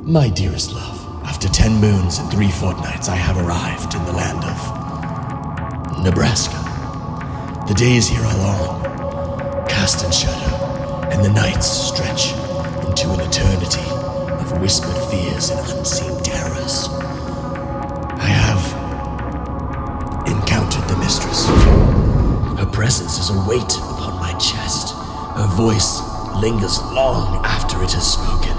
My dearest love, after 10 moons and 3 fortnights, I have arrived in the land of Nebraska. The days here are long, cast in shadow, and the nights stretch into an eternity of whispered fears and unseen terrors. I have encountered the mistress. Her presence is a weight upon my chest. Her voice lingers long after it has spoken.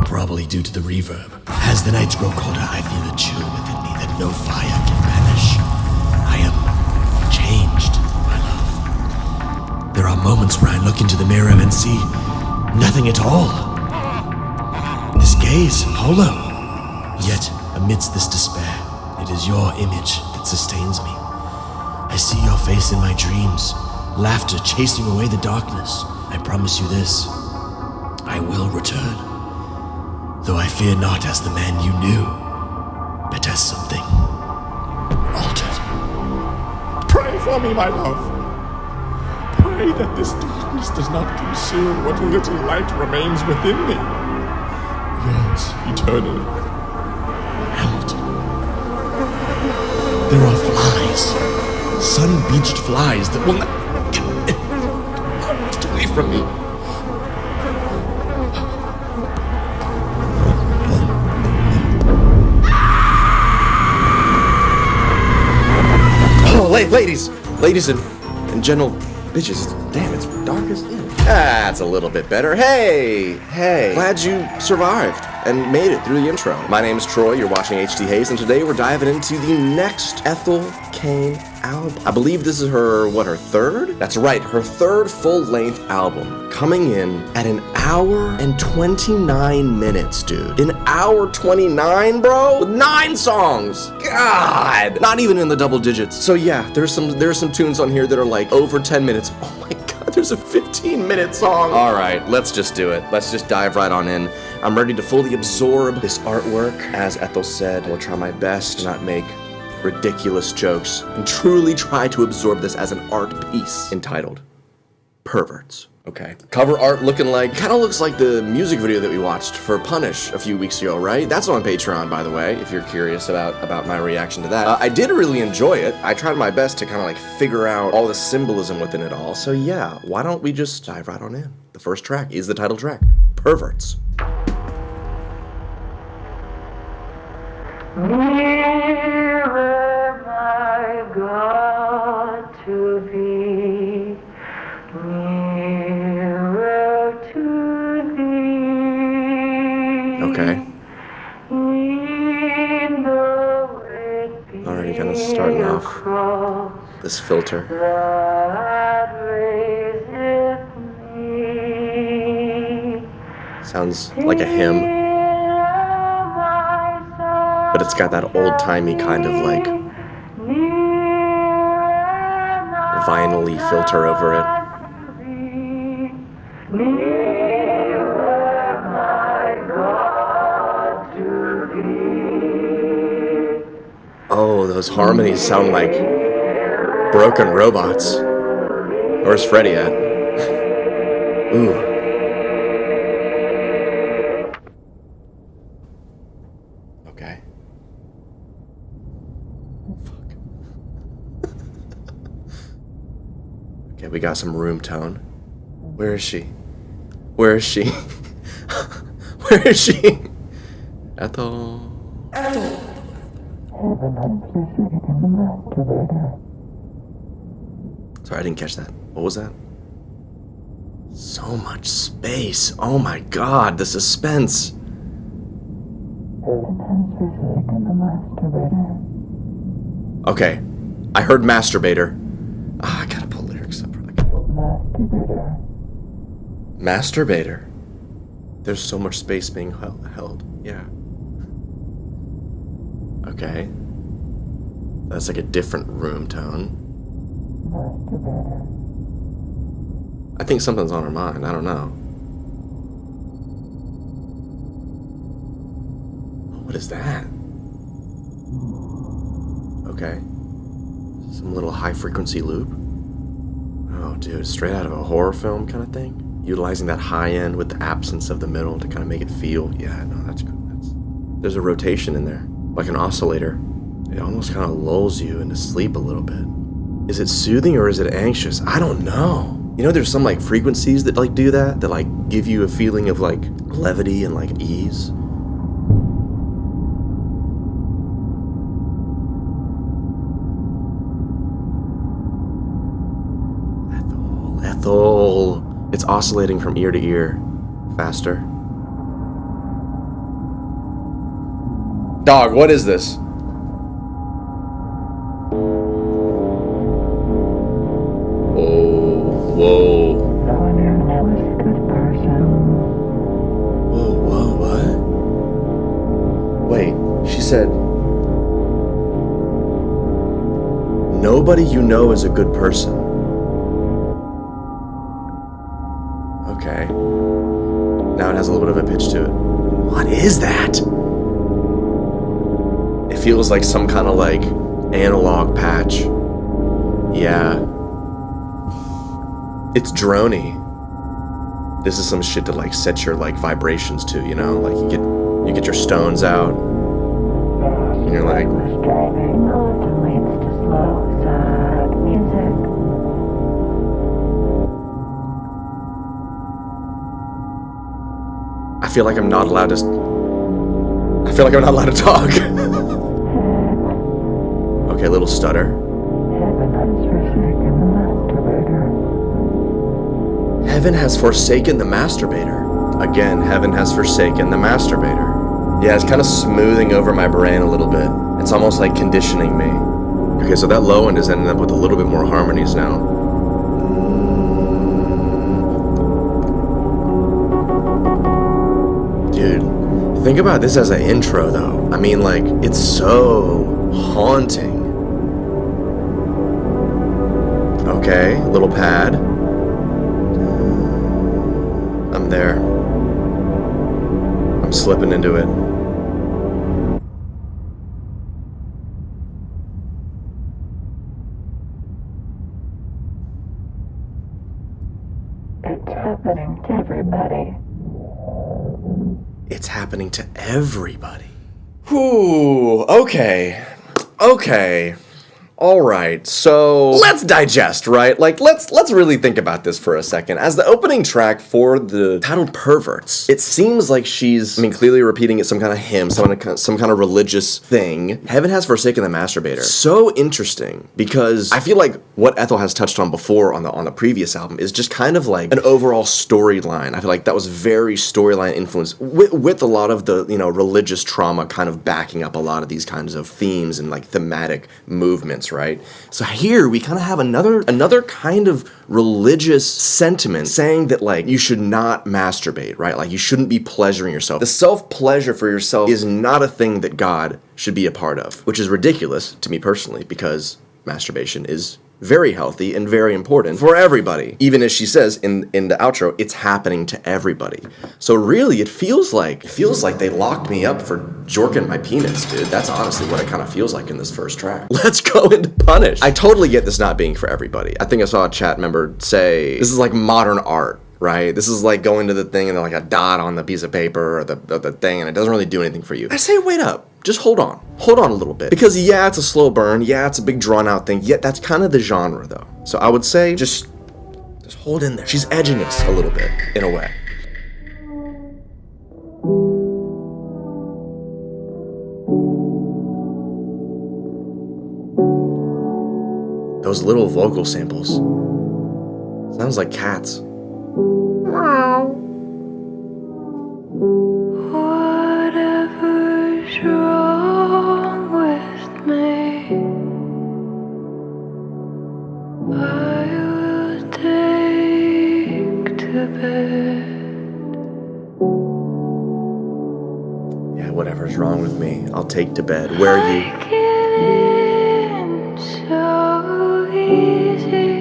Probably due to the reverb. As the nights grow colder, I feel a chill within me that no fire can banish. I am changed, my love. There are moments where I look into the mirror and see nothing at all. This gaze, hollow. Yet, amidst this despair, it is your image that sustains me. I see your face in my dreams, laughter chasing away the darkness. I promise you this, I will return. Though I fear not as the man you knew, but as something altered. Pray for me, my love. Pray that this darkness does not consume what little light remains within me. Yes, eternally. Hamilton. There are flies. Sun-beached flies that will not get away from me. Ladies and gentle bitches. Damn, it's dark as hell. That's a little bit better. Hey. Glad you survived and made it through the intro. My name is Troy, you're watching HTHAZE, and today we're diving into the next Ethel Cain album. I believe this is her third? That's right, her third full-length album, coming in at an hour and 29 minutes, dude. An hour 29, bro? With 9 songs! God! Not even in the double digits. So yeah, there's some tunes on here that are like over 10 minutes. Oh my god, there's a 15-minute song. Alright, let's just do it. Let's just dive right on in. I'm ready to fully absorb this artwork. As Ethel said, I will try my best to not make ridiculous jokes and truly try to absorb this as an art piece entitled Perverts. Okay. Cover art looking kind of looks like the music video that we watched for Punish a few weeks ago, right? That's on Patreon, by the way, if you're curious about my reaction to that. I did really enjoy it. I tried my best to kind of figure out all the symbolism within it all. So yeah, why don't we just dive right on in? The first track is the title track, Perverts. Nearer, my God, to thee, nearer to thee. Okay. Already kind of starting off this filter. Sounds like a hymn. But it's got that old-timey kind of vinyl-y filter over it. Oh, those harmonies sound like broken robots. Where's Freddy at? Ooh. Okay. Okay, we got some room tone. Where is she? Where is she? Where is she? Ethel. Sorry, I didn't catch that. What was that? So much space. Oh my god, the suspense. Okay, I heard masturbator. I gotta pull lyrics up. Masturbator. There's so much space being held. Yeah. Okay. That's like a different room tone. I think something's on her mind. I don't know. What is that? Okay. Some little high frequency loop. Oh, dude, straight out of a horror film kind of thing? utilizing that high end with the absence of the middle to kind of make it feel. Yeah, no, that's good. There's a rotation in there, like an oscillator. It almost kind of lulls you into sleep a little bit. Is it soothing or is it anxious? I don't know. You know, there's some like frequencies that like do that like give you a feeling of like levity and like ease. Ethel. It's oscillating from ear to ear. Faster. Dog, what is this? Whoa. Whoa, what? Wait, she said, nobody you know is a good person. Okay. Now it has a little bit of a pitch to it. What is that? It feels like some kind of like analog patch. Yeah. It's droney. This is some shit to like set your like vibrations to, you know? Like you get your stones out. And you're like, driving often leads to slow, sad music. I feel like I'm not allowed to talk. Okay, a little stutter. Heaven has forsaken the masturbator. Again, heaven has forsaken the masturbator. Yeah, it's kind of smoothing over my brain a little bit. It's almost like conditioning me. Okay, so that low end is ending up with a little bit more harmonies now. Dude, think about this as an intro though. I mean, like, it's so haunting. Okay, little pad. I'm there. I'm slipping into it. It's happening to everybody. It's happening to everybody. Whew, okay. All right, so let's digest, right? Like, let's really think about this for a second. As the opening track for the title Perverts, it seems like she's, clearly repeating it, some kind of hymn, some kind of religious thing. Heaven has forsaken the masturbator. So interesting, because I feel like what Ethel has touched on before on the previous album is just kind of like an overall storyline. I feel like that was very storyline influenced with a lot of the, religious trauma kind of backing up a lot of these kinds of themes and like thematic movements. Right? So here we kind of have another kind of religious sentiment saying that like you should not masturbate, right? Like you shouldn't be pleasuring yourself. The self-pleasure for yourself is not a thing that God should be a part of, which is ridiculous to me personally because masturbation is very healthy and very important for everybody. Even as she says in the outro, it's happening to everybody. So really, it feels like they locked me up for jorking my penis, dude. That's honestly what it kind of feels like in this first track. Let's go into Punish. I totally get this not being for everybody. I think I saw a chat member say, this is like modern art. Right? This is like going to the thing and like a dot on the piece of paper or the thing and it doesn't really do anything for you. I say wait up. Just hold on a little bit. Because yeah, it's a slow burn. Yeah, it's a big drawn out thing. Yet that's kind of the genre though. So I would say just hold in there. She's edging us a little bit in a way. Those little vocal samples. Sounds like cats. Whatever's wrong with me, I will take to bed. Yeah, whatever's wrong with me, I'll take to bed. Where are you? I get in so easy.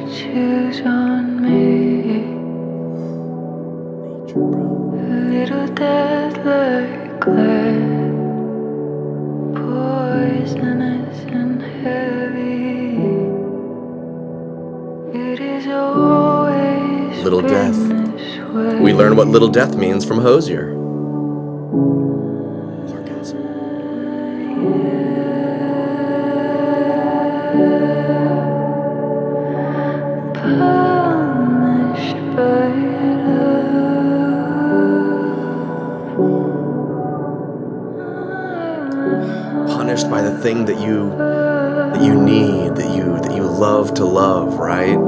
Choose on me. A little death like lead, poisonous and heavy. Little Death. We learn what Little Death means from Hosier. Punished by the thing that you need, that you love to love, right?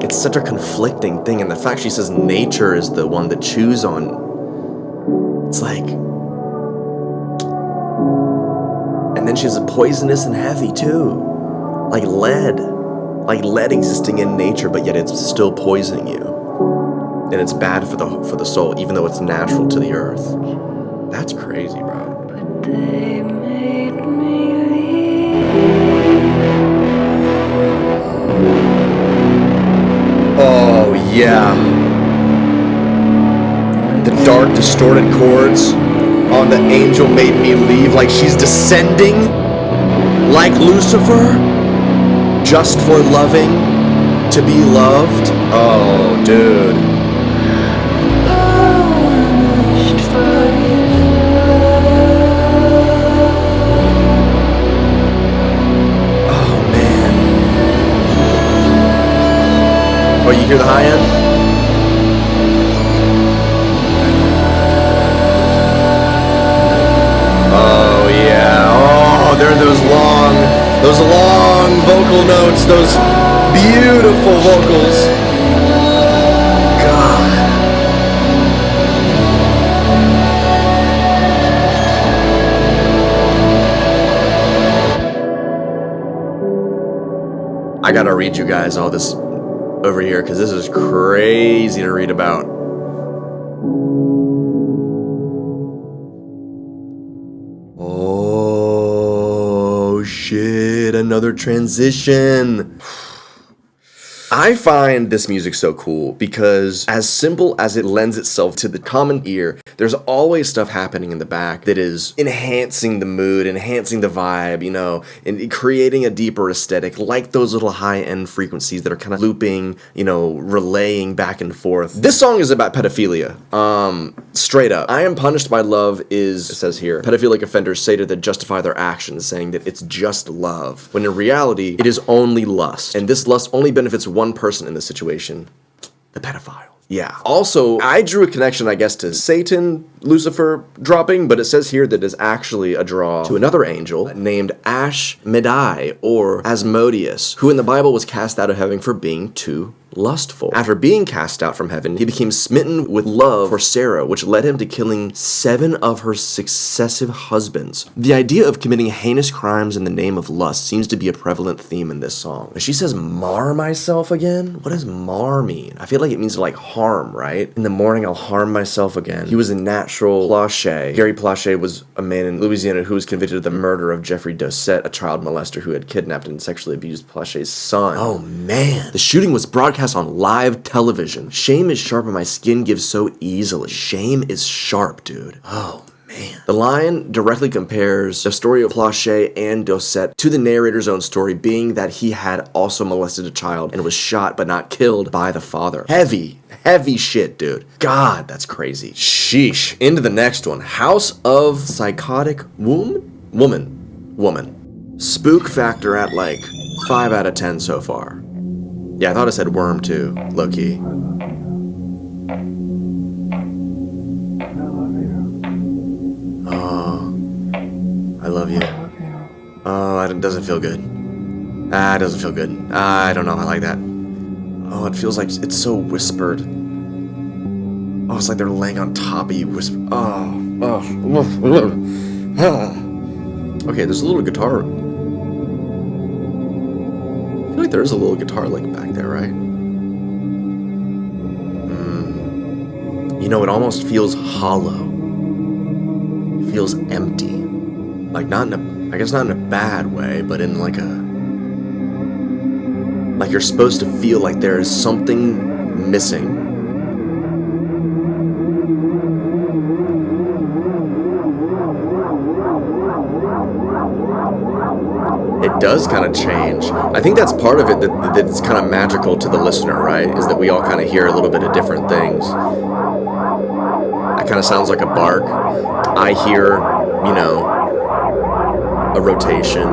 It's such a conflicting thing, and the fact she says nature is the one to choose on, it's like, and then she's poisonous and heavy too, like lead existing in nature, but yet it's still poisoning you, and it's bad for the soul, even though it's natural to the earth. That's crazy, bro. But they made me leave. Oh, yeah. The dark, distorted chords on the angel made me leave, like she's descending like Lucifer, just for loving to be loved. Oh, dude. Oh, man. Oh, you hear the high end? Oh, yeah. Oh, there are those long vocal notes, those beautiful vocals. God. I gotta read you guys all this over here, because this is crazy to read about. Oh, shit, another transition. I find this music so cool because as simple as it lends itself to the common ear, there's always stuff happening in the back that is enhancing the mood, enhancing the vibe, you know, and creating a deeper aesthetic, like those little high-end frequencies that are kind of looping, you know, relaying back and forth. This song is about pedophilia. Straight up. I am punished by love is, it says here, pedophilic offenders say to justify their actions, saying that it's just love, when in reality, it is only lust. And this lust only benefits one person in this situation, the pedophile. Yeah. Also, I drew a connection, I guess, to Satan, Lucifer dropping, but it says here that it's actually a draw to another angel named Ashmedai, or Asmodeus, who in the Bible was cast out of heaven for being too lustful. After being cast out from heaven, he became smitten with love for Sarah, which led him to killing 7 of her successive husbands. The idea of committing heinous crimes in the name of lust seems to be a prevalent theme in this song. She says, mar myself again? What does mar mean? I feel like it means to like harm, right? In the morning, I'll harm myself again. He was a natural Plachet. Gary Plachet was a man in Louisiana who was convicted of the murder of Jeffrey Doucette, a child molester who had kidnapped and sexually abused Plachet's son. Oh man. The shooting was broadcast on live television. Shame is sharp and my skin gives so easily. Shame is sharp, dude. Oh man. The line directly compares the story of Plachet and Doucette to the narrator's own story, being that he had also molested a child and was shot but not killed by the father. Heavy shit, dude. God, that's crazy. Sheesh. Into the next one. House of Psychotic Woman. Spook factor at like 5 out of 10 so far. Yeah, I thought it said worm too, low-key. Oh, I love you. Oh, it doesn't feel good. It doesn't feel good. I don't know, I like that. Oh, it feels like it's so whispered. Oh, it's like they're laying on top of you, whisper. Okay, there's a little guitar. I feel like there is a little guitar lick back there, right? You know, it almost feels hollow. It feels empty. Like not in a, I guess not in a bad way, but in like a, like you're supposed to feel like there is something missing. It does kind of change. I think that's part of it that's kind of magical to the listener, right? Is that we all kind of hear a little bit of different things. That kind of sounds like a bark. I hear, you know, a rotation.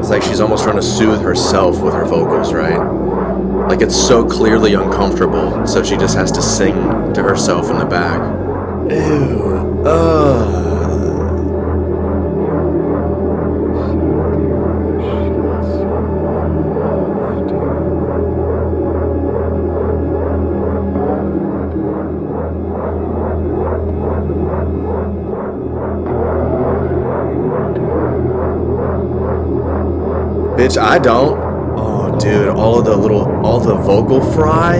It's like she's almost trying to soothe herself with her vocals, right? Like it's so clearly uncomfortable, so she just has to sing to herself in the back. Ew. Ugh. Bitch, I don't. Oh, dude, all the vocal fry.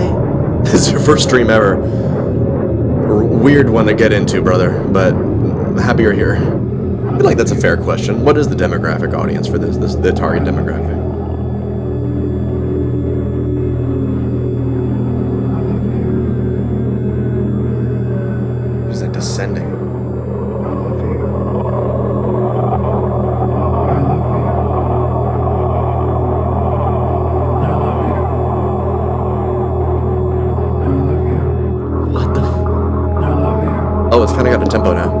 This is your first stream ever. Weird one to get into, brother, but happy you're here. I feel like that's a fair question. What is the demographic audience for this the target demographic? Is that descending? Oh, it's kind of got a tempo now.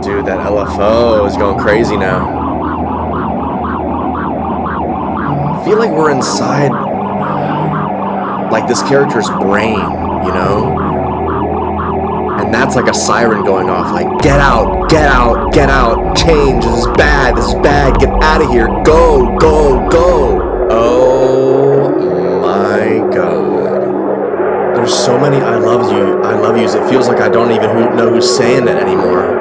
Dude, that LFO is going crazy now. I feel like we're inside, like, this character's brain, you know? And that's like a siren going off, like, get out, get out, get out, change, this is bad, get out of here, go, go, go. Oh my god. There's so many I love yous, it feels like I don't even know who's saying it anymore.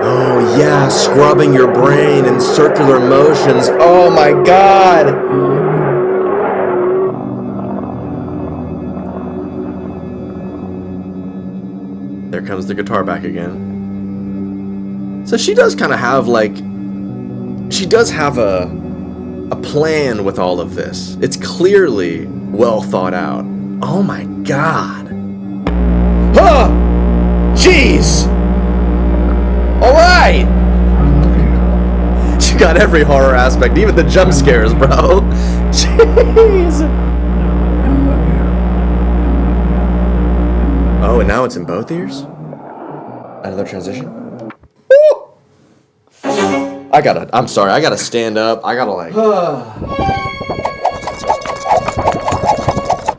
Oh yeah, scrubbing your brain in circular motions, oh my god. There comes the guitar back again. So she does kind of have, like, she does have a plan with all of this. It's clearly well thought out. Oh my god. Huh! Jeez! Alright! She got every horror aspect, even the jump scares, bro. Jeez! Oh, and now it's in both ears? Another transition? Woo! I'm sorry, I gotta stand up. I gotta, like...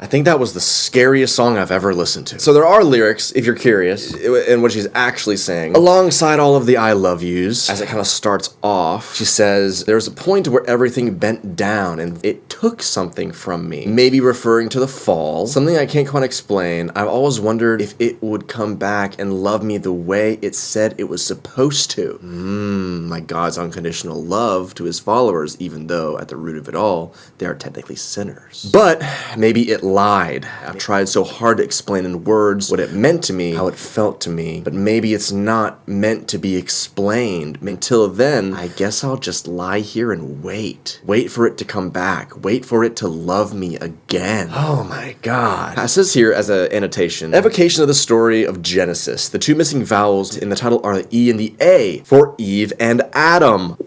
I think that was the scariest song I've ever listened to. So there are lyrics, if you're curious, in what she's actually saying. Alongside all of the I love yous, as it kind of starts off, she says, there's a point where everything bent down and it took something from me. Maybe referring to the fall. Something I can't quite explain. I've always wondered if it would come back and love me the way it said it was supposed to. Like God's unconditional love to his followers, even though at the root of it all, they are technically sinners. But maybe it lied. I've tried so hard to explain in words what it meant to me, how it felt to me, but maybe it's not meant to be explained. Until then, I guess I'll just lie here and wait. Wait for it to come back. Wait for it to love me again. Oh my god. It says here as an annotation, evocation of the story of Genesis. The two missing vowels in the title are the E and the A for Eve and Adam.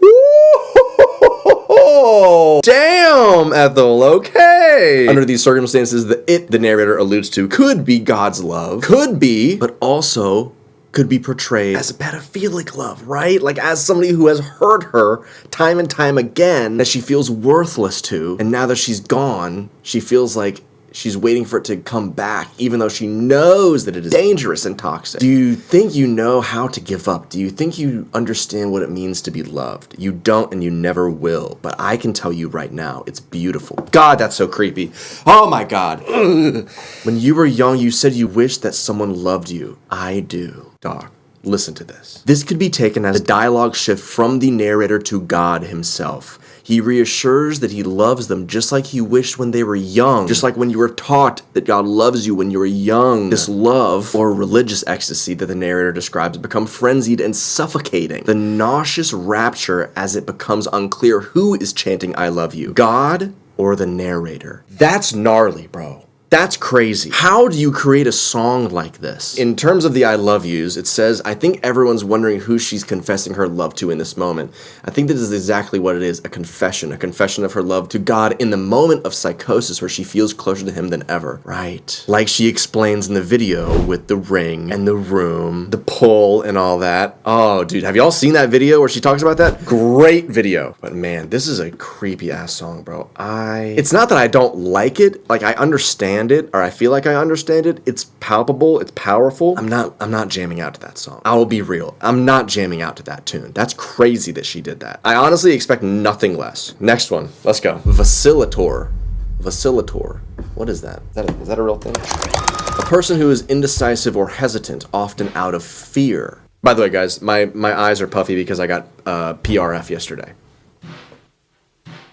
Oh, damn, Ethel, okay. Under these circumstances, the narrator alludes to could be God's love, could be, but also could be portrayed as a pedophilic love, right? Like as somebody who has hurt her time and time again that she feels worthless to, and now that she's gone, she feels like she's waiting for it to come back, even though she knows that it is dangerous and toxic. Do you think you know how to give up? Do you think you understand what it means to be loved? You don't, and you never will. But I can tell you right now, it's beautiful. God, that's so creepy. Oh my god. Ugh. When you were young, you said you wished that someone loved you. I do, Doc. Listen to this. This could be taken as a dialogue shift from the narrator to God himself. He reassures that he loves them just like he wished when they were young. Just like when you were taught that God loves you when you were young. This love, or religious ecstasy that the narrator describes, become frenzied and suffocating. The nauseous rapture as it becomes unclear who is chanting I love you, God or the narrator. That's gnarly, bro. That's crazy. How do you create a song like this? In terms of the I love yous, it says, I think everyone's wondering who she's confessing her love to in this moment. I think this is exactly what it is, a confession of her love to God in the moment of psychosis where she feels closer to him than ever. Right. Like she explains in the video with the ring and the room, the pull and all that. Oh, dude, have y'all seen that video where she talks about that? Great video. But man, this is a creepy ass song, bro. It's not that I don't like it. Like, I understand it, or I feel like I understand it. It's palpable, it's powerful. I'm not jamming out to that song. I will be real. I'm not jamming out to that tune. That's crazy that she did that. I honestly expect nothing less. Next one. Let's go. Vasilitor. Vasilitor. What is that? Is that a real thing? A person who is indecisive or hesitant, often out of fear. By the way, guys, my eyes are puffy because I got PRF yesterday.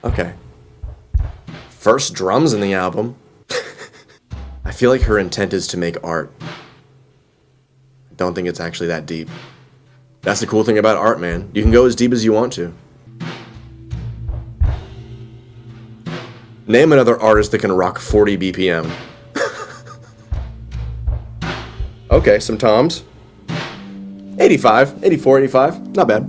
Okay. First drums in the album. I feel like her intent is to make art. I don't think it's actually that deep. That's the cool thing about art, man. You can go as deep as you want to. Name another artist that can rock 40 BPM. Okay, some toms. 85, 84, 85. Not bad.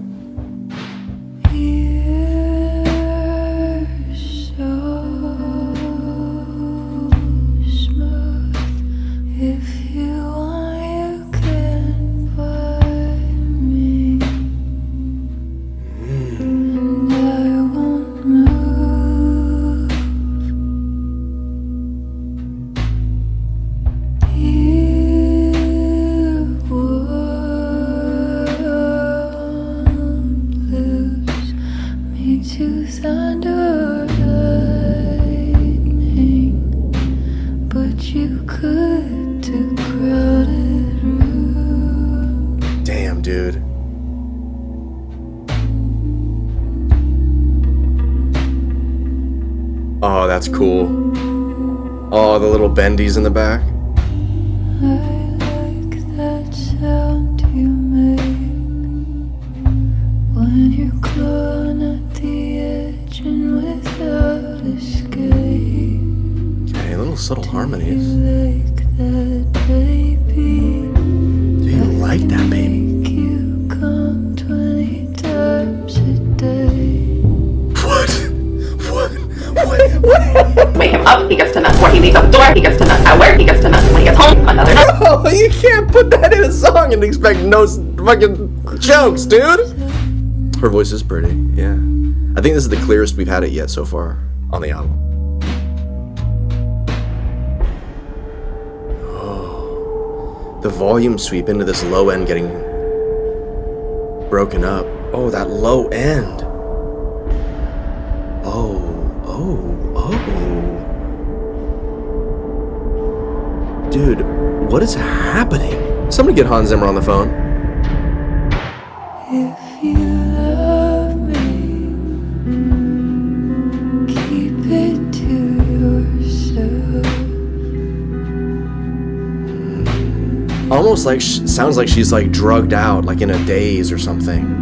Damn, dude. Oh, that's cool. Oh, the little bendies in the back. I like that sound you make when you're clawing at the edge and without escape. Okay, little subtle harmonies. Like that, baby. Do you like that, baby? Make you come 20 times a day. Wake him up, he gets to nut. Before he leaves out the door, he gets to nut. At work, he gets to nut. When he gets home, another nut. Oh, you can't put that in a song and expect no fucking jokes, dude. Her voice is pretty, yeah. I think this is the clearest we've had it yet so far on the album. Oh, the volume sweep into this low end getting broken up. Oh, that low end. Oh. Dude, what is happening? Somebody get Hans Zimmer on the phone. If you love me, keep it to yourself. Almost like, sounds like she's like drugged out, like in a daze or something.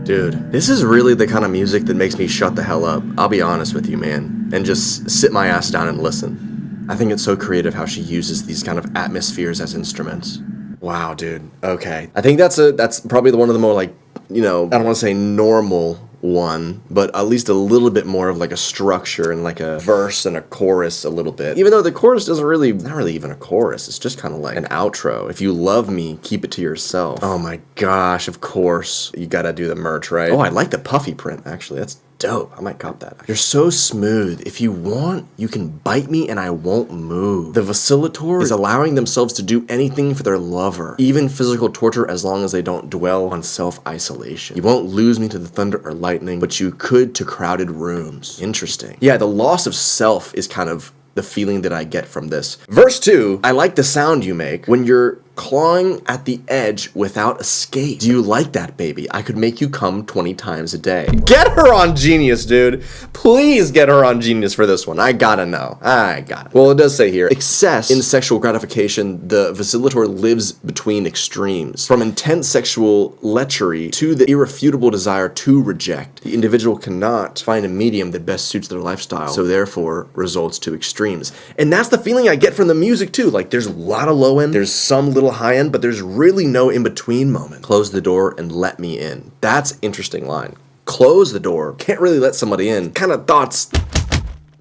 Dude, this is really the kind of music that makes me shut the hell up. I'll be honest with you, man. And just sit my ass down and listen. I think it's so creative how she uses these kind of atmospheres as instruments. Wow, dude. Okay. I think that's probably one of the more like, you know, I don't want to say normal one, but at least a little bit more of like a structure and like a verse and a chorus a little bit. Even though the chorus not really even a chorus, it's just kind of like an outro. If you love me, keep it to yourself. Oh my gosh, of course. You gotta do the merch, right? Oh, I like the puffy print, actually. That's dope. I might cop that. You're so smooth. If you want, you can bite me and I won't move. The Vasilitor is allowing themselves to do anything for their lover, even physical torture, as long as they don't dwell on self-isolation. You won't lose me to the thunder or lightning, but you could to crowded rooms. Interesting. Yeah, the loss of self is kind of the feeling that I get from this. Verse 2, I like the sound you make when you're clawing at the edge without escape. Do you like that, baby? I could make you come 20 times a day. Get her on Genius, dude. Please get her on Genius for this one. I gotta know. I got it. Well, it does say here, excess in sexual gratification, the Vasilitor lives between extremes. From intense sexual lechery to the irrefutable desire to reject. The individual cannot find a medium that best suits their lifestyle, so therefore results to extremes. And that's the feeling I get from the music too. Like, there's a lot of low end, there's some little high end, but there's really no in-between moment. Close the door and let me in. That's interesting line. Close the door. Can't really let somebody in. Kind of thoughts,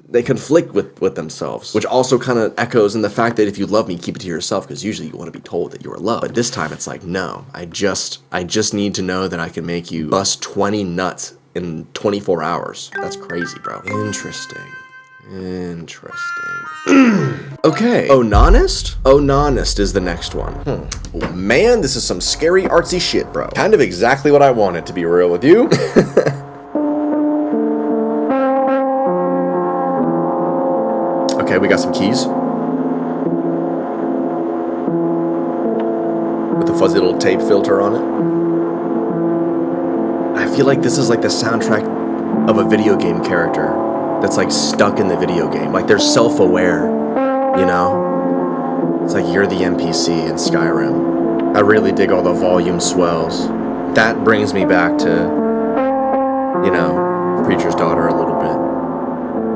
they conflict with themselves, which also kind of echoes in the fact that if you love me, keep it to yourself, because usually you want to be told that you are loved. But this time it's like, no, I just need to know that I can make you bust 20 nuts in 24 hours. That's crazy, bro. Interesting. Okay, Onanist? Onanist is the next one. Oh, man, this is some scary artsy shit, bro. Kind of exactly what I wanted, to be real with you. Okay, we got some keys. With a fuzzy little tape filter on it. I feel like this is like the soundtrack of a video game character that's like stuck in the video game. Like they're self-aware, you know? It's like you're the NPC in Skyrim. I really dig all the volume swells. That brings me back to, you know, Preacher's Daughter a little bit.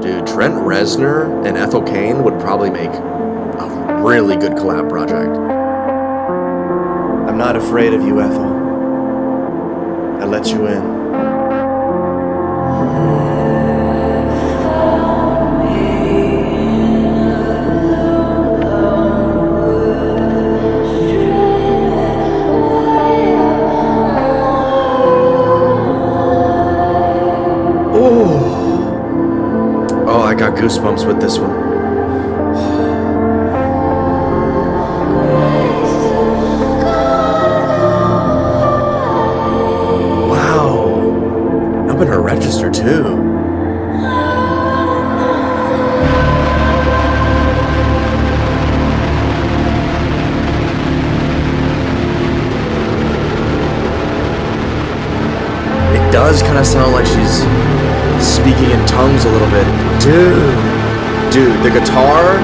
Dude, Trent Reznor and Ethel Cain would probably make a really good collab project. I'm not afraid of you, Ethel. I let you in. Goosebumps with this one. Wow. Up in her register too. It does kind of sound like she's speaking in tongues a little bit. Dude, the guitar,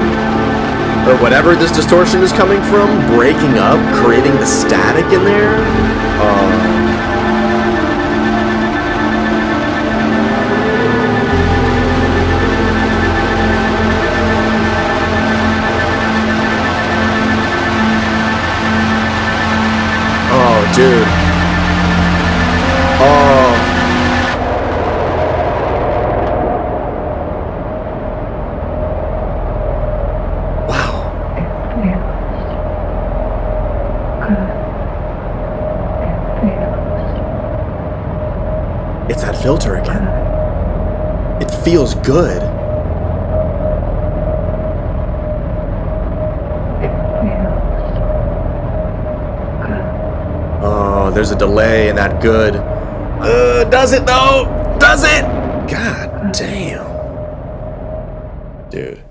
or whatever this distortion is coming from, breaking up, creating the static in there. Oh, dude. Oh. It's that filter again. It feels good. Oh, there's a delay in that good. Does it though? Does it? God damn. Dude.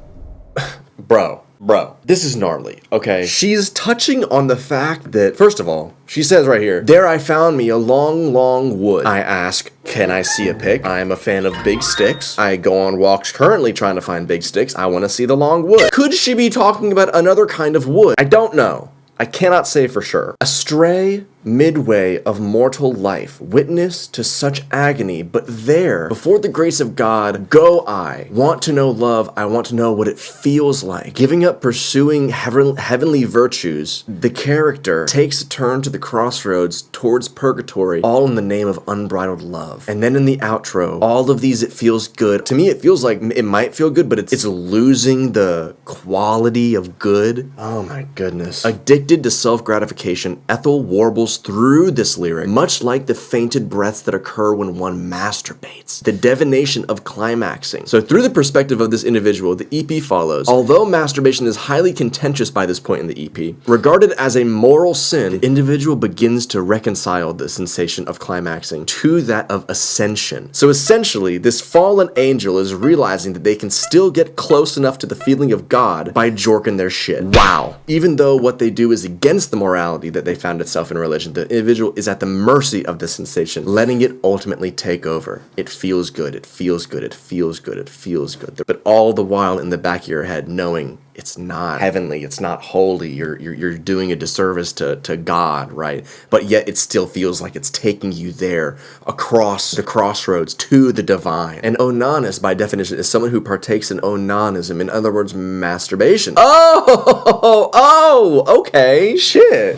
Bro, this is gnarly, okay? She's touching on the fact that, first of all, she says right here, there I found me a long, long wood. I ask, can I see a pic? I am a fan of big sticks. I go on walks currently trying to find big sticks. I want to see the long wood. Could she be talking about another kind of wood? I don't know. I cannot say for sure. Astray midway of mortal life, witness to such agony, but there, before the grace of God, go I. Want to know love, I want to know what it feels like. Giving up pursuing heavenly virtues, the character takes a turn to the crossroads towards purgatory, all in the name of unbridled love. And then in the outro, all of these, it feels good. To me, it feels like it might feel good, but it's losing the quality of good. Oh my goodness. Addicted to self-gratification, Ethel warbles falls through this lyric, much like the fainted breaths that occur when one masturbates. The divination of climaxing. So through the perspective of this individual, the EP follows, although masturbation is highly contentious by this point in the EP, regarded as a moral sin, the individual begins to reconcile the sensation of climaxing to that of ascension. So essentially, this fallen angel is realizing that they can still get close enough to the feeling of God by jorking their shit. Wow. Even though what they do is against the morality that they found itself in religion, the individual is at the mercy of the sensation, letting it ultimately take over. It feels good, it feels good, it feels good, it feels good. But all the while in the back of your head knowing it's not heavenly, it's not holy, you're doing a disservice to God, right? But yet it still feels like it's taking you there, across the crossroads to the divine. An onanist, by definition, is someone who partakes in onanism, in other words, masturbation. Oh, okay, shit.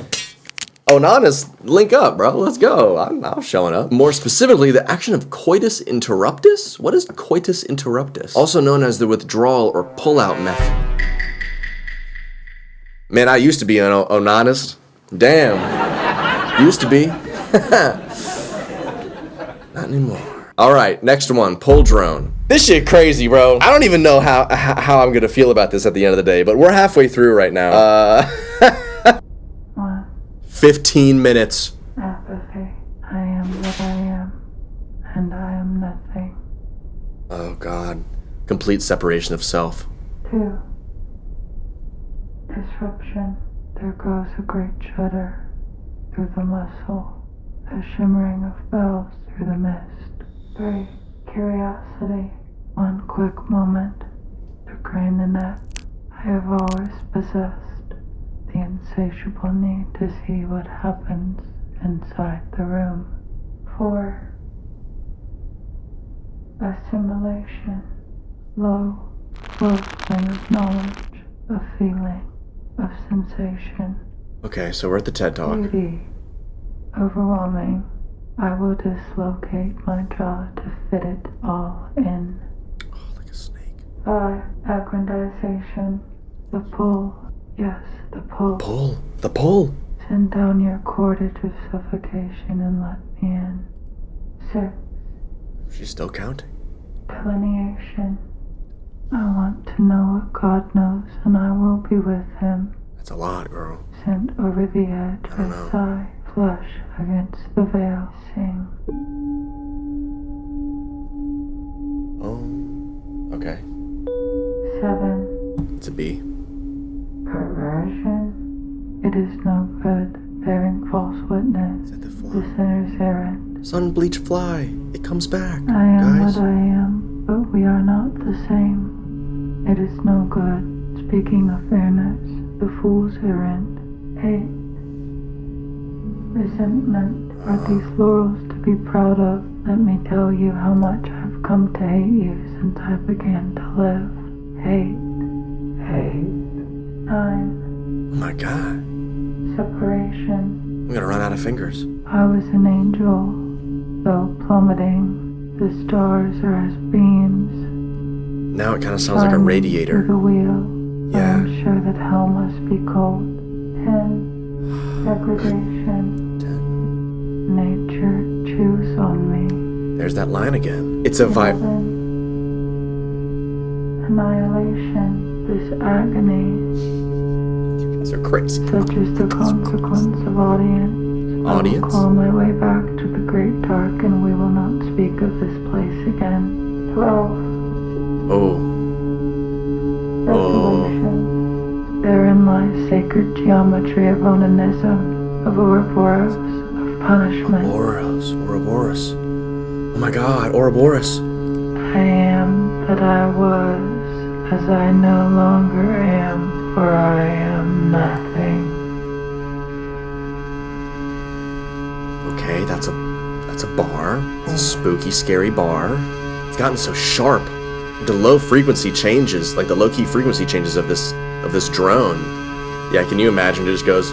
Onanist, link up, bro. Let's go. I'm showing up. More specifically, the action of coitus interruptus? What is coitus interruptus? Also known as the withdrawal or pull-out method. Man, I used to be an onanist. Damn. Used to be. Not anymore. All right, next one, Pulldrone. This shit crazy, bro. I don't even know how I'm gonna feel about this at the end of the day, but we're halfway through right now. 15 minutes. Apathy. I am what I am, and I am nothing. Oh, God. Complete separation of self. 2. Disruption. There goes a great shudder through the muscle, a shimmering of bells through the mist. 3. Curiosity. One quick moment to crane the neck. I have always possessed the insatiable need to see what happens inside the room. 4. Assimilation. Low, floating of knowledge, of feeling, of sensation. Okay, so we're at the TED Talk. Beauty. Overwhelming. I will dislocate my jaw to fit it all in. Oh, like a snake. 5. Aggrandization. The pull. Yes, the pull. Pull. The pull. Send down your cordage of suffocation and let me in. 6. She's still counting. Delineation. I want to know what God knows, and I will be with him. That's a lot, girl. Sent over the edge I don't with know. sigh, flush against the veil, sing. Oh. Okay. 7. It's a B. Perversion. It is no good, bearing false witness, Is that the the fly? sinner's errand. Sun bleach fly. It comes back. I am guys. what I am, but we are not the same. It is no good, speaking of fairness, the fool's errand. 8. Resentment. Are these laurels to be proud of? Let me tell you how much I've come to hate you since I began to live. Hate. 9. Oh my God. Separation. I'm gonna run out of fingers. I was an angel, though plummeting. The stars are as beams. Now it kind of sounds like a Through radiator. the wheel. Yeah. I'm sure that hell must be cold. 10. Degradation. 10. Nature chews on me. There's that line again. It's a vibe. 11. Annihilation. This agony, You guys are crazy. such is the consequence of audience. I will Audience? claw my way back to the great dark, and we will not speak of this place again. 12. Oh. Desolation. Therein lies sacred geometry of onanism, of Ouroboros, of punishment. Ouroboros. Oh my God, Ouroboros. I am that I was, as I no longer am, for I am nothing. Okay, that's a bar. It's a spooky, scary bar. It's gotten so sharp. The low frequency changes, like the low key frequency changes of this drone. Yeah, can you imagine? It just goes.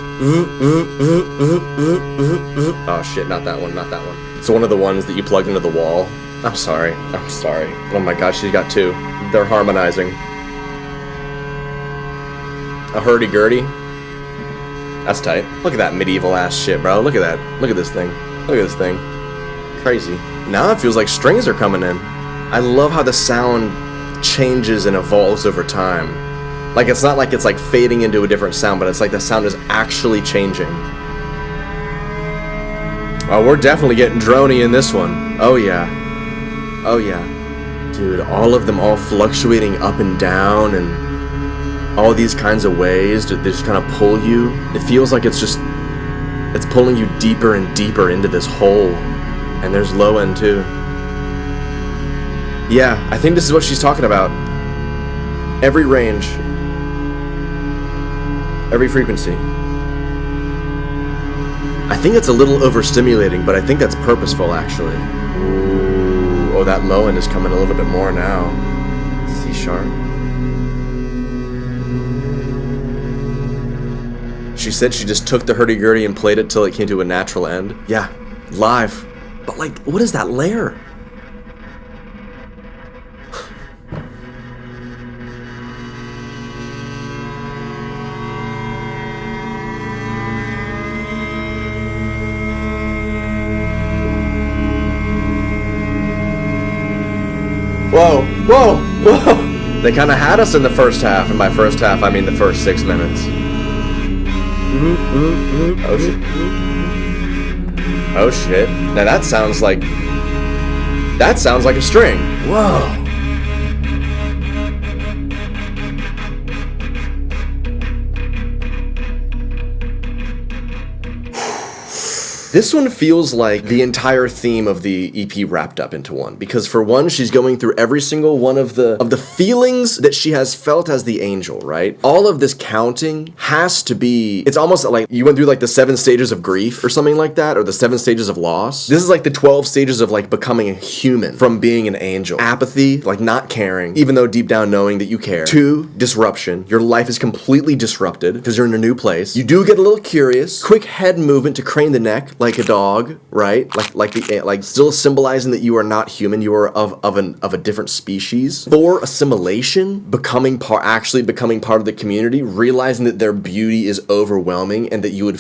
Oh shit! Not that one. Not that one. It's one of the ones that you plug into the wall. I'm sorry. Oh my gosh, she's got 2. They're harmonizing. A hurdy-gurdy. That's tight. Look at that medieval ass shit, bro. Look at that. Look at this thing. Look at this thing. Crazy. Now it feels like strings are coming in. I love how the sound changes and evolves over time. Like, it's not like it's like fading into a different sound, but it's like the sound is actually changing. Oh, we're definitely getting droney in this one. Oh yeah. Oh yeah. Dude, all of them all fluctuating up and down and all these kinds of ways that they just kind of pull you. It feels like it's pulling you deeper and deeper into this hole. And there's low end too. Yeah, I think this is what she's talking about. Every range. Every frequency. I think it's a little overstimulating, but I think that's purposeful actually. Ooh, oh, that low end is coming a little bit more now. C sharp. She said she just took the hurdy-gurdy and played it till it came to a natural end. Yeah, live. But like, what is that layer? Whoa, whoa, whoa! They kind of had us in the first half. In my first half, I mean the first 6 minutes. Oh shit. Oh shit. Now that sounds like a string. Whoa. This one feels like the entire theme of the EP wrapped up into one. Because for one, she's going through every single one of the feelings that she has felt as the angel, right? All of this counting has to be, it's almost like you went through like the 7 stages of grief or something like that, or the 7 stages of loss. This is like the 12 stages of like becoming a human from being an angel. Apathy, like not caring, even though deep down knowing that you care. 2, disruption. Your life is completely disrupted because you're in a new place. You do get a little curious. Quick head movement to crane the neck, like a dog, right? Like still symbolizing that you are not human, you are of a different species. 4, assimilation, actually becoming part of the community, realizing that their beauty is overwhelming and that you would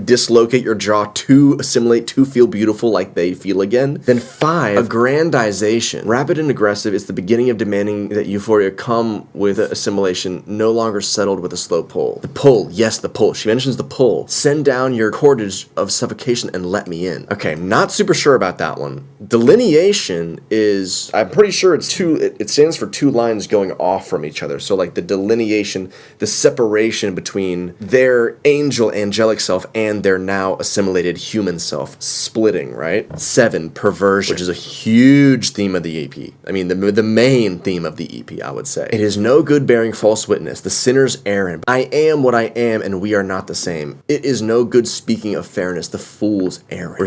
dislocate your jaw to assimilate, to feel beautiful like they feel again. Then 5, aggrandization. Rapid and aggressive is the beginning of demanding that euphoria come with assimilation, no longer settled with a slow pull. The pull, yes, the pull. She mentions the pull. Send down your cordage of suffocation and let me in. Okay, I'm not super sure about that one. Delineation is, I'm pretty sure it stands for 2 lines going off from each other. So like the delineation, the separation between their angelic self and their now assimilated human self splitting, right? 7, perversion, which is a huge theme of the EP. I mean, the main theme of the EP, I would say. It is no good bearing false witness, the sinner's errand. I am what I am and we are not the same. It is no good speaking of fairness, the fool's errand.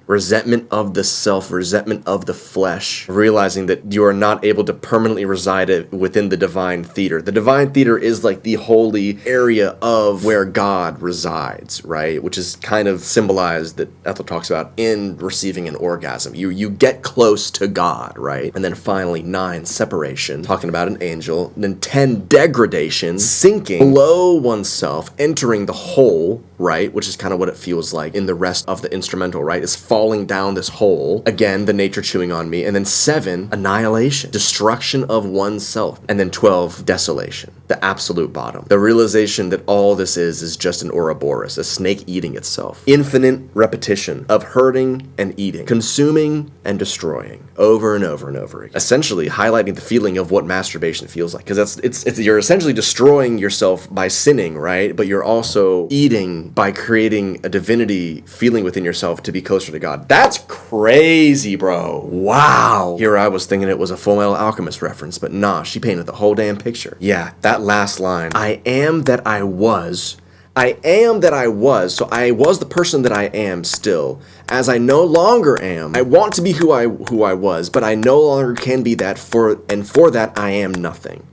Resentment of the self, resentment of the flesh, realizing that you are not able to permanently reside within the divine theater. The divine theater is like the holy area of where God resides, right? Which is kind of symbolized that Ethel talks about in receiving an orgasm. You get close to God, right? And then finally 9, separation, talking about an angel. And then 10, degradation, sinking below oneself, entering the hole, right? Which is kind of what it feels like in the rest of the instrumental, right? It's falling down this hole. Again, the nature chewing on me. And then 7, annihilation, destruction of oneself. And then 12, desolation, the absolute bottom. The realization that all this is just an Ouroboros, a snake eating itself. Infinite repetition of hurting and eating, consuming and destroying, over and over and over again. Essentially highlighting the feeling of what masturbation feels like. Because you're essentially destroying yourself by sinning, right? But you're also eating by creating a divinity feeling within yourself to be closer to God. That's crazy, bro. Wow. Here I was thinking it was a Full Metal Alchemist reference, but nah, she painted the whole damn picture. Yeah, that last line. I am that I was. I am that I was, so I was the person that I am still. As I no longer am, I want to be who I was, but I no longer can be that, for that I am nothing.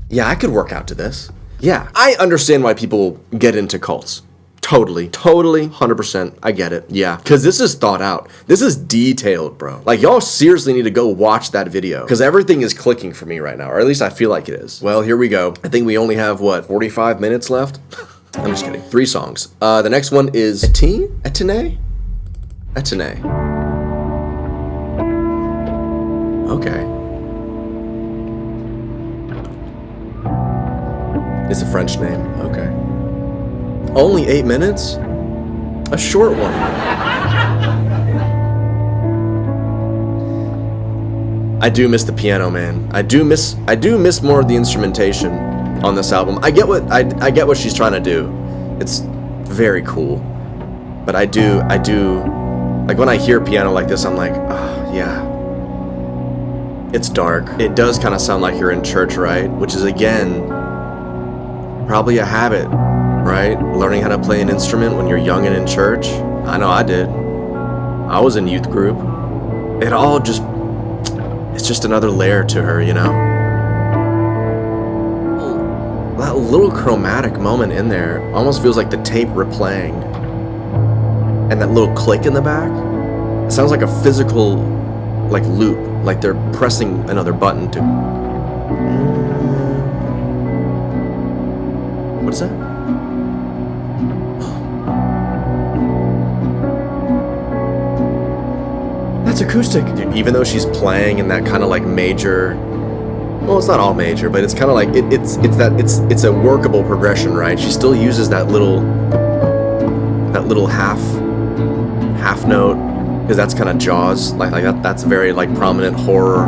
Yeah, I could work out to this. Yeah, I understand why people get into cults. Totally, 100%, I get it. Yeah, because this is thought out. This is detailed, bro. Like, y'all seriously need to go watch that video, because everything is clicking for me right now, or at least I feel like it is. Well, here we go. I think we only have, 45 minutes left? I'm just kidding. 3 songs. The next one is Etienne? Etienne? Etienne. Okay. It's a French name. Okay. Only 8 minutes? A short one. I do miss the piano, man. I do miss more of the instrumentation on this album. I get what she's trying to do. It's very cool. But I do like when I hear piano like this, I'm like, oh, yeah. It's dark. It does kind of sound like you're in church, right? Which is again probably a habit, right? Learning how to play an instrument when you're young and in church. I know I did. I was in youth group. It's just another layer to her, you know? That little chromatic moment in there almost feels like the tape replaying. And that little click in the back, it sounds like a physical, like, loop. Like they're pressing another button to... What is that? That's acoustic. Even though she's playing in that kind of like major, well, it's not all major, but it's kind of like it's a workable progression, right? She still uses that little half note, because that's kind of Jaws, like that's a very like prominent horror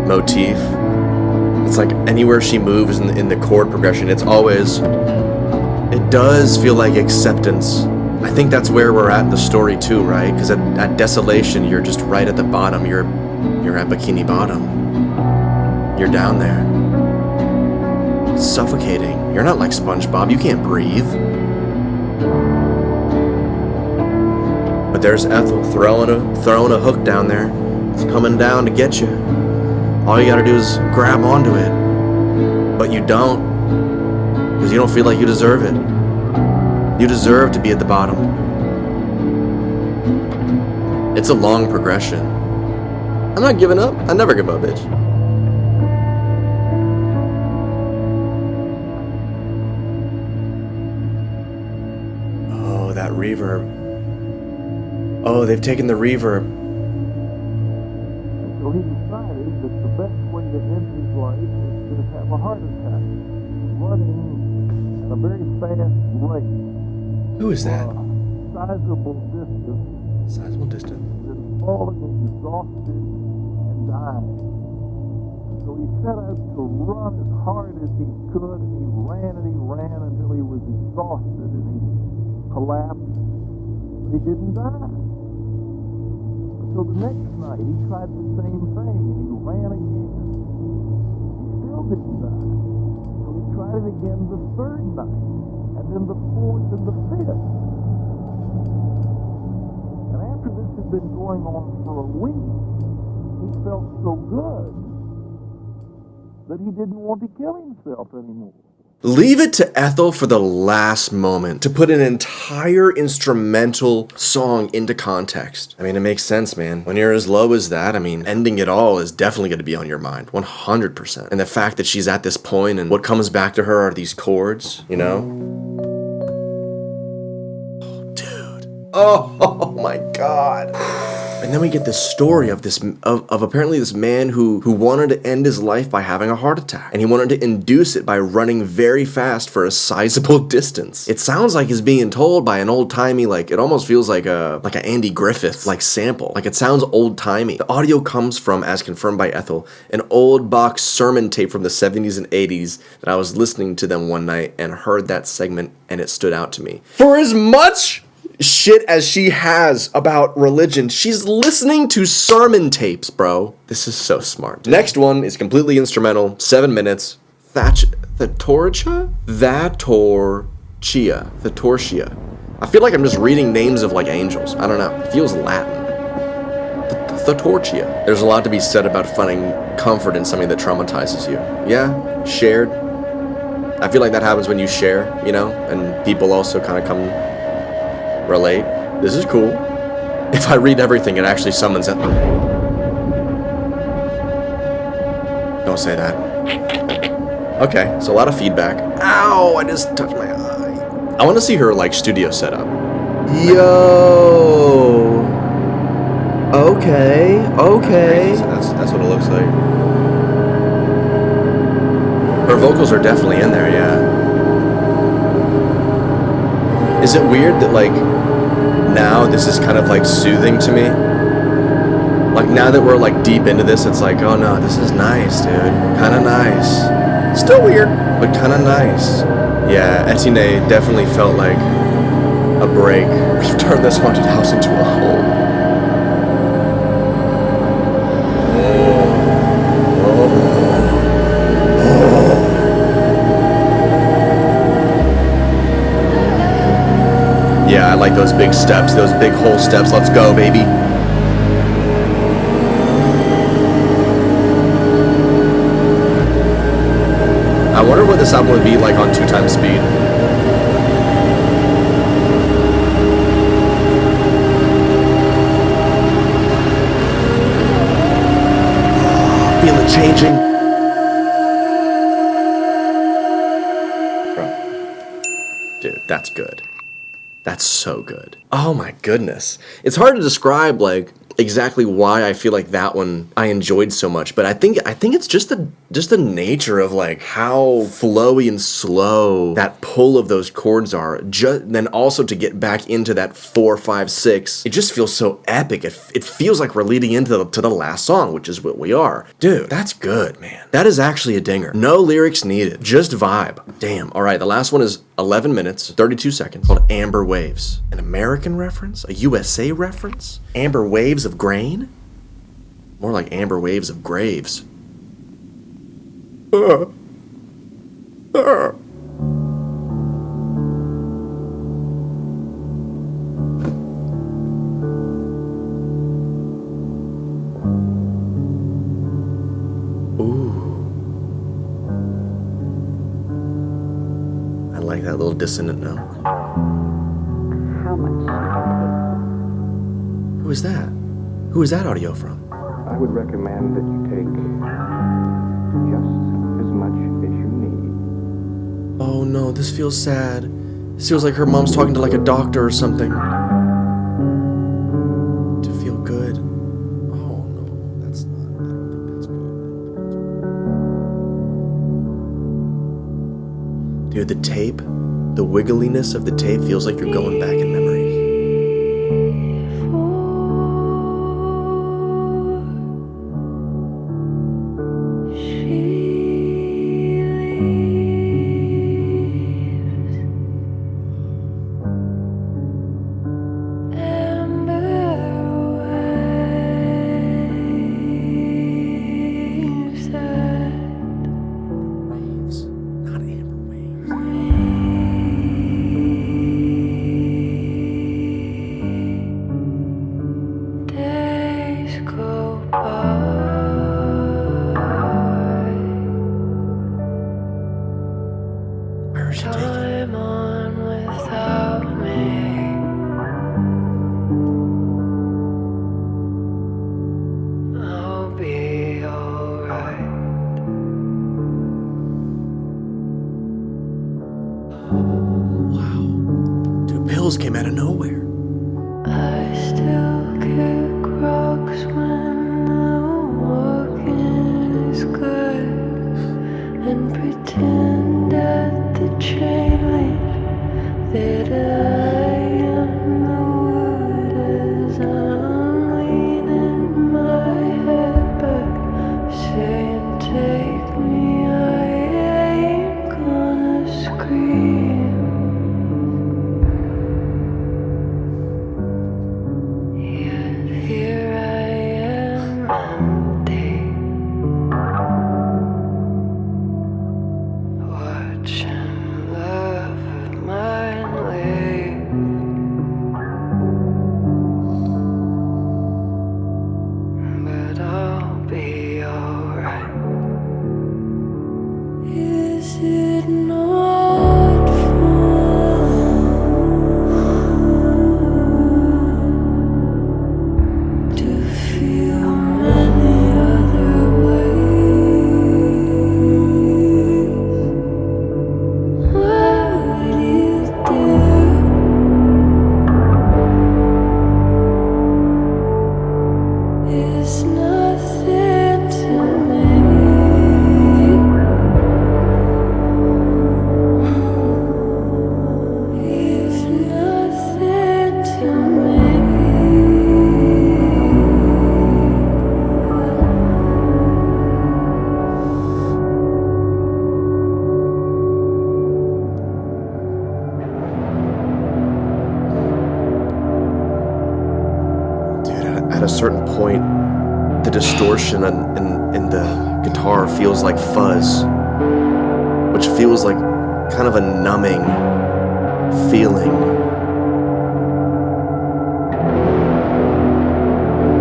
motif. It's like anywhere she moves in the chord progression, it does feel like acceptance. I think that's where we're at in the story too, right? Because at Desolation, you're just right at the bottom. You're at Bikini Bottom. You're down there. Suffocating. You're not like SpongeBob. You can't breathe. But there's Ethel throwing a hook down there. It's coming down to get you. All you gotta do is grab onto it. But you don't. Because you don't feel like you deserve it. You deserve to be at the bottom. It's a long progression. I'm not giving up. I never give up, bitch. Oh, that reverb. Oh, they've taken the reverb. So he decided that the best way to end his life was to have a heart attack. Running at a very fast rate. Who is that? Sizable distance. Sizable distance. Then falling exhausted and dying. So he set out to run as hard as he could, and he ran until he was exhausted and he collapsed. But he didn't die. So the next night he tried the same thing and he ran again. He still didn't die. So he tried it again the third night. And then the fourth and the fifth. And after this had been going on for a week, he felt so good that he didn't want to kill himself anymore. Leave it to Ethel for the last moment to put an entire instrumental song into context. I mean, it makes sense, man. When you're as low as that, I mean, ending it all is definitely going to be on your mind, 100%. And the fact that she's at this point and what comes back to her are these chords, you know? Oh my God. And then we get this story of apparently this man who wanted to end his life by having a heart attack. And he wanted to induce it by running very fast for a sizable distance. It sounds like he's being told by an old-timey, like, it almost feels like a Andy Griffith, like, sample. Like, it sounds old-timey. The audio comes from, as confirmed by Ethel, an old box sermon tape from the 70s and 80s that I was listening to them one night and heard that segment and it stood out to me. For as much shit as she has about religion, she's listening to sermon tapes, bro. This is so smart. Next one is completely instrumental, 7 minutes. Thatorchia? Thatorchia. I feel like I'm just reading names of like angels. I don't know. It feels Latin. Thatorchia. There's a lot to be said about finding comfort in something that traumatizes you. Yeah, shared. I feel like that happens when you share, you know, and people also kind of come relate. This is cool. If I read everything, it actually summons it. Don't say that. Okay, so a lot of feedback. Ow, I just touched my eye. I want to see her, like, studio setup. Yo. Okay. That's what it looks like. Her vocals are definitely in there, yeah. Is it weird that, like, now this is kind of, like, soothing to me? Like, now that we're, like, deep into this, it's like, oh no, this is nice, dude. Kinda nice. Still weird, but kinda nice. Yeah, Etienne definitely felt like a break. We've turned this haunted house into a hole. Yeah, I like those big steps, those big hole steps. Let's go, baby. I wonder what this album would be like on 2x speed. Feel it changing. Bro. Dude, that's good. That's so good. Oh my goodness. It's hard to describe, like, exactly why I feel like that one I enjoyed so much, but I think it's just the nature of, like, how flowy and slow that pull of those chords are. Then also to get back into that 4, 5, 6, it just feels so epic. It feels like we're leading into the last song, which is what we are. Dude, that's good, man. That is actually a dinger. No lyrics needed, just vibe. Damn. All right, the last one is 11 minutes, 32 seconds, called Amber Waves. An American reference? A USA reference? Amber Waves of Grain? More like Amber Waves of Graves. I like that little dissonant note. How much? Who is that? Who is that audio from? I would recommend that you take just as much as you need. Oh no, this feels sad. This feels like her mom's talking to, like, a doctor or something. To feel good. Oh no, that's not. I don't think that's good. Dude, the tape, the wiggliness of the tape feels like you're going back in memories. Came out of nowhere. I still kick rocks when the walking is good and pretend at the chain link that I am the wood as I'm leaning my head back, saying take me, I ain't gonna scream. a certain point, the distortion in the guitar feels like fuzz, which feels like kind of a numbing feeling.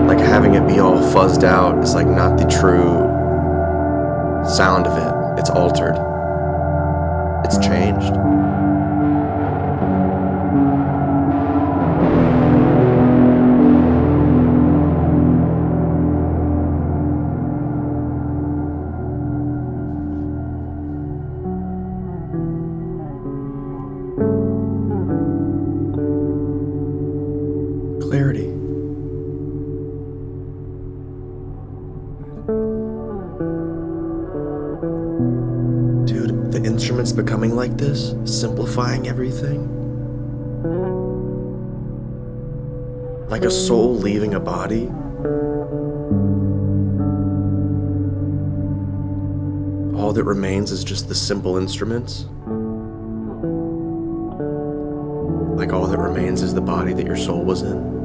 Like having it be all fuzzed out is like not the true sound of it. It's altered. It's changed. Clarity. Dude, the instrument's becoming like this, simplifying everything. Like a soul leaving a body. All that remains is just the simple instruments. Like all that remains is the body that your soul was in.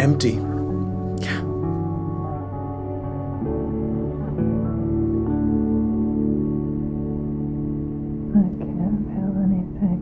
Empty. Yeah. I can't feel anything.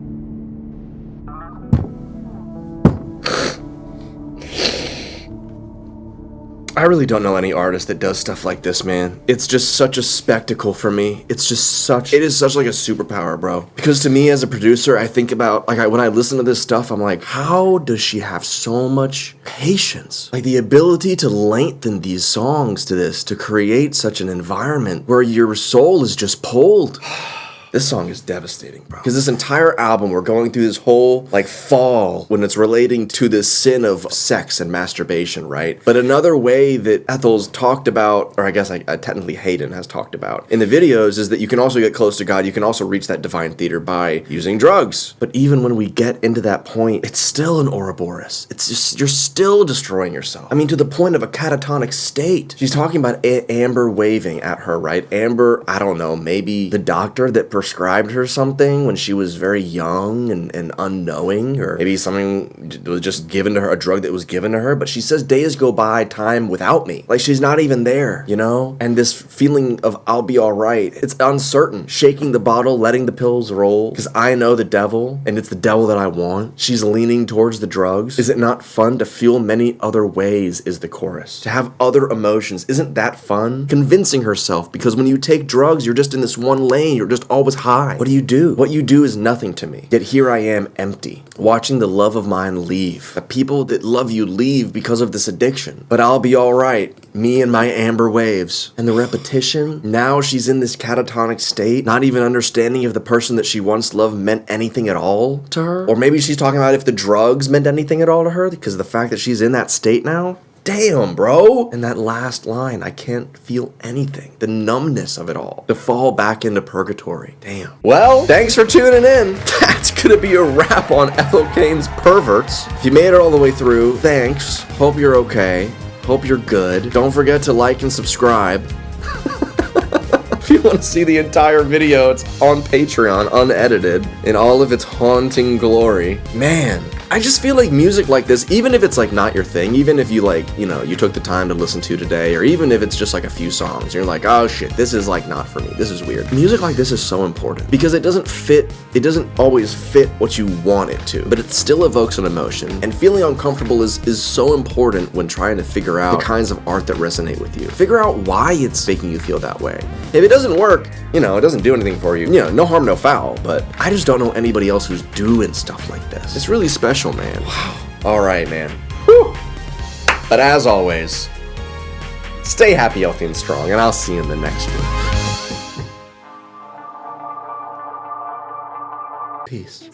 I really don't know any artist that does stuff like this, man. It's just such a spectacle for me. It is such like a superpower, bro. Because to me as a producer, I think about, like, when I listen to this stuff, I'm like, how does she have so much patience? Like the ability to lengthen these songs to this, to create such an environment where your soul is just pulled. This song is devastating, bro. Because this entire album, we're going through this whole, like, fall when it's relating to this sin of sex and masturbation, right? But another way that Ethel's talked about, or I guess technically Hayden has talked about in the videos, is that you can also get close to God. You can also reach that divine theater by using drugs. But even when we get into that point, it's still an Ouroboros. It's just, you're still destroying yourself. I mean, to the point of a catatonic state. She's talking about Amber waving at her, right? Amber, I don't know, maybe the doctor that prescribed her something when she was very young and unknowing, or maybe something was just given to her, a drug that was given to her, but she says days go by, time without me. Like she's not even there, you know? And this feeling of I'll be all right, it's uncertain. Shaking the bottle, letting the pills roll, because I know the devil, and it's the devil that I want. She's leaning towards the drugs. Is it not fun to feel many other ways, is the chorus. To have other emotions, isn't that fun? Convincing herself, because when you take drugs, you're just in this one lane, you're just always high. What do you do? What you do is nothing to me. Yet here I am empty, watching the love of mine leave. The people that love you leave because of this addiction. But I'll be all right. Me and my amber waves. And the repetition, now she's in this catatonic state, not even understanding if the person that she once loved meant anything at all to her. Or maybe she's talking about if the drugs meant anything at all to her because of the fact that she's in that state now. Damn, bro. And that last line, I can't feel anything. The numbness of it all. To fall back into purgatory. Damn. Well, thanks for tuning in. That's gonna be a wrap on Ethel Cain's Perverts. If you made it all the way through, thanks. Hope you're okay. Hope you're good. Don't forget to like and subscribe. If you want to see the entire video, it's on Patreon, unedited, in all of its haunting glory. Man, I just feel like music like this, even if it's like not your thing, even if you like, you know, you took the time to listen to today, or even if it's just like a few songs, and you're like, oh shit, this is like not for me, this is weird. Music like this is so important because it doesn't always fit what you want it to, but it still evokes an emotion, and feeling uncomfortable is so important when trying to figure out the kinds of art that resonate with you. Figure out why it's making you feel that way. If it doesn't work, you know, it doesn't do anything for you, no harm, no foul, but I just don't know anybody else who's doing stuff like this. It's really special, man. Wow. All right, man. Whew. But as always, stay happy, healthy, and strong, and I'll see you in the next one. Peace.